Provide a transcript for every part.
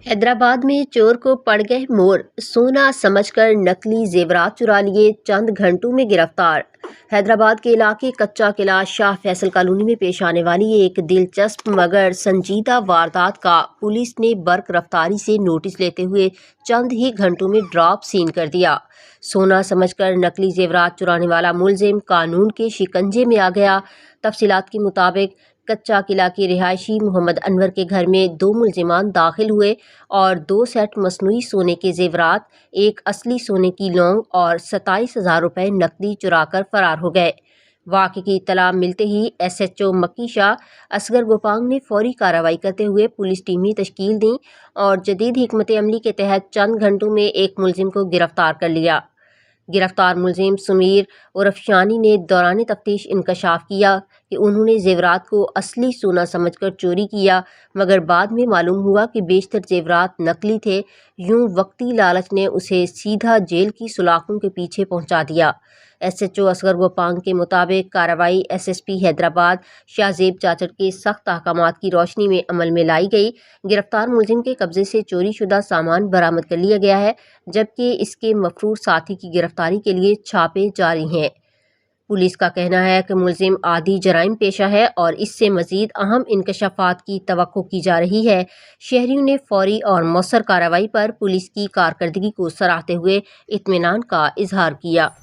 हैदराबाद में चोर को पड़ गए मोर, सोना समझकर नकली जेवरात चुरा लिए, चंद घंटों में गिरफ्तार। हैदराबाद के इलाके कच्चा किला शाह फैसल कॉलोनी में पेश आने वाली एक दिलचस्प मगर संजीदा वारदात का पुलिस ने बर्क रफ्तारी से नोटिस लेते हुए चंद ही घंटों में ड्रॉप सीन कर दिया। सोना समझकर नकली जेवरात चुराने वाला मुलजिम कानून के शिकंजे में आ गया। तफसीलात के मुताबिक कच्चा किला के रिहायशी मोहम्मद अनवर के घर में दो मुलजिमान दाखिल हुए और 2 सेट मसनूई सोने के जेवरात, एक असली सोने की लौंग और 27,000 रुपये नकदी चुराकर फरार हो गए। वाक़े की इत्तला मिलते ही SHO मक्की शाह असगर गोपांग ने फौरी कार्रवाई करते हुए पुलिस टीमें तश्कील दी और जदीद हिकमत अमली के तहत चंद घंटों में एक मुलजिम को गिरफ्तार कर लिया। गिरफ्तार मुलजिम सुमीर उर्फ शानी ने दौरान तफ्तीश इंकशाफ किया कि उन्होंने जेवरात को असली सोना समझकर चोरी किया, मगर बाद में मालूम हुआ कि बेशतर जेवरात नकली थे। यूं वक्ती लालच ने उसे सीधा जेल की सलाखों के पीछे पहुंचा दिया। SHO असगर गोपांग के मुताबिक कार्रवाई SSP हैदराबाद शाहजेब चाचड़ के सख्त अहकामात की रोशनी में अमल में लाई गई। गिरफ्तार मुलजिम के कब्जे से चोरी शुदा सामान बरामद कर लिया गया है, जबकि इसके मफरूर साथी की गिरफ्तारी के लिए छापे जारी हैं। पुलिस का कहना है कि मुलजिम आदी जराइम पेशा है और इससे मजीद अहम इंकशाफात की तवक्को की जा रही है। शहरियों ने फौरी और मौसर कार्रवाई पर पुलिस की कारकर्दगी को सराहते हुए इत्मीनान का इजहार किया।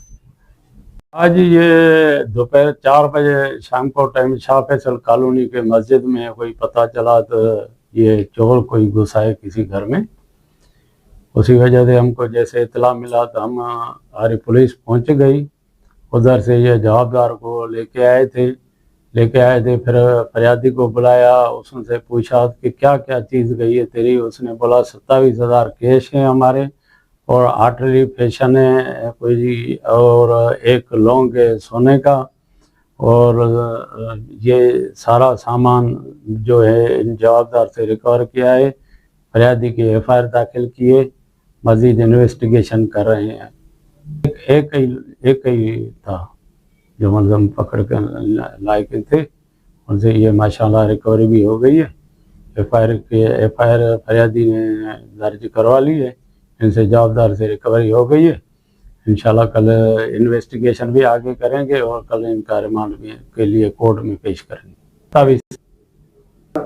आज ये दोपहर 4 बजे शाम को टाइम शाह फैसल कॉलोनी के मस्जिद में कोई पता चला तो ये चोर कोई घुसा है किसी घर में। उसी वजह से हमको जैसे इतला मिला तो हम हमारी पुलिस पहुंच गई। उधर से ये जवाबदार को लेके आए थे। फिर फरियादी को बुलाया, उससे पूछा कि क्या क्या चीज़ गई है तेरी। उसने बोला 27,000 कैश हैं हमारे और आर्टरी फैशन है कोई जी, और एक लौंग है सोने का, और ये सारा सामान जो है इन जवाबदार से रिकवर किया है। फरियादी की FIR दाखिल किए, मजीद इन्वेस्टिगेशन कर रहे हैं। एक ही था जो मतलब पकड़ कर लायक थे, उनसे ये माशाल्लाह रिकवरी भी हो गई है। FIR फरियादी ने दर्ज करवा ली है, इनसे जवाबदार से रिकवरी हो गई है। इंशाल्लाह कल इन्वेस्टिगेशन भी आगे करेंगे और कल इनका रिमांड के लिए कोर्ट में पेश करेंगे।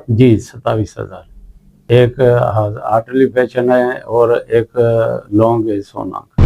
27,000। एक आर्टरी फैशन है और एक लौंग है सोना का।